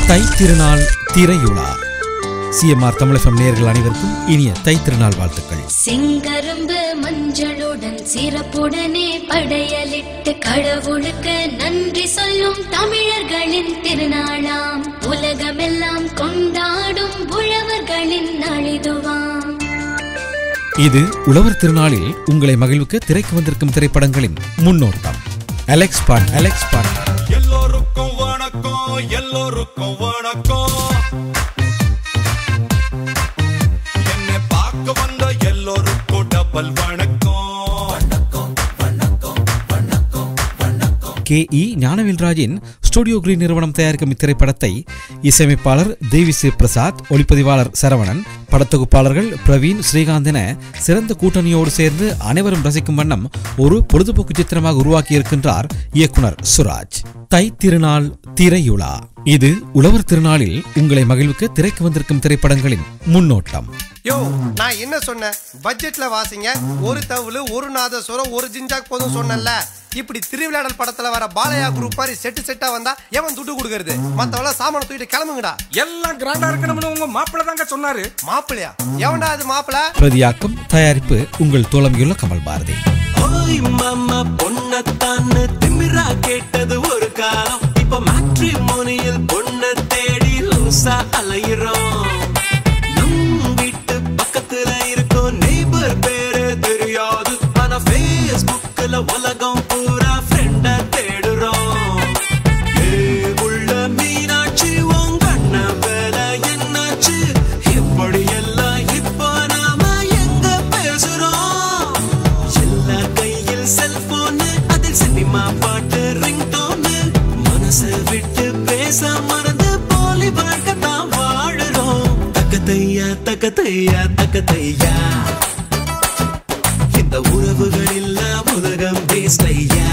தை திருநாள் திரையுலா. CMR Tamil FM நேயர்கள் அனைவருக்கும் இனிய தை திருநாள் வாழ்த்துக்கள். செங்கரும்பு மஞ்சளுடன் சிறப்புடனே படையலிட்டு கடவுளுக்கு நன்றி சொல்லும் தமிழர்களின் திருநாளாம். உலகமெல்லாம் கொண்டாடும் உழவர்களின் நாளிதுவாம். இது உழவர் திருநாளில் உங்களை மகிழ்வுக்கு திரைக்கு வந்திருக்கும் திரைப்படங்களின் முன்னோட்டம். அலெக்ஸ் பாண்ட் எல்லோருக்கும் வணக்கம், எல்லோருக்கும் வணக்கம். என்னை பார்க்க வந்த எல்லோருக்கும் டபுள் வணக்கம். K.E. ஞானவேல்ராஜின் ஸ்டுடியோ கிரீன் நிறுவனம் தயாரிக்கும் இத்திரைப்படத்தை இசையமைப்பாளர் தேவிஸ்ரீ பிரசாத், ஒளிப்பதிவாளர் சரவணன், படத்தொகுப்பாளர்கள் பிரவீன், ஸ்ரீகாந்த் என சிறந்த கூட்டணியோடு சேர்ந்து அனைவரும் ரசிக்கும் வண்ணம் ஒரு பொழுதுபோக்கு சித்திரமாக உருவாக்கியிருக்கின்றார் இயக்குனர் சுராஜ். தை திருநாள் திரையுலா. இது உழவர் திருநாளில் உங்களை மகிழ்வுக்கு திரைக்கு வந்திருக்கும் திரைப்படங்களின் முன்னோட்டம். யோ, நான் என்ன சொன்னேன்? பட்ஜெட்ல வாசிங்க, ஒரு தவுளு, ஒரு நாதஸ்வரம், ஒரு ஜிஞ்சாக் போதும் சொன்னல. இப்படி திருவிளையாடல் படத்துல வர பாலையா குரூப் மாதிரி செட்டா வந்தா எவன் துட்டு கொடுக்கறது? மத்தவள சாமான தூக்கிட்டு கிளம்புங்கடா. எல்லாம் கிராண்டா இருக்கணும்னு உங்க மாப்பிள்ள தாங்க சொன்னாரு. மாப்பிளையா? எவன்டா அது மாப்பிள? பிரதியாக்கம் தயாரிப்பு உங்கள் தோழமையுள்ள கமல் பாரதி. ஓய் மாமா பொண்ணத்தான்னு திமிரா கேட்டது ஒரு காலம். இப்ப மேட்ரிமோனியில் பொண்ண தேடி லூசா அலையிறோம். நம் வீட்டு பக்கத்துல இருக்கும் நெய்பர் பேரு தெரியாது, ஆனா ஃபேஸ்புக்ல உலகம் பூரா ஃப்ரெண்ட தேடுறோம். உள்ள மீனாட்சி உங்கண்ண வேலை என்னாச்சு? இப்படி எல்லாம் இப்ப நாம எங்க பேசுறோம்? எல்லா கையில் செல்போனு, அதில் சினிமா பாட்டு ரிங்டோனு. மனசு விட்டு பேச மறந்து போலி வாழ்க்கத்தான் வாழுறோம். தக்கத்தையா தக்கத்தையா தக்கத்தையா, இந்த உறவுகள் இல்ல உலகம் வேஸ்டையா.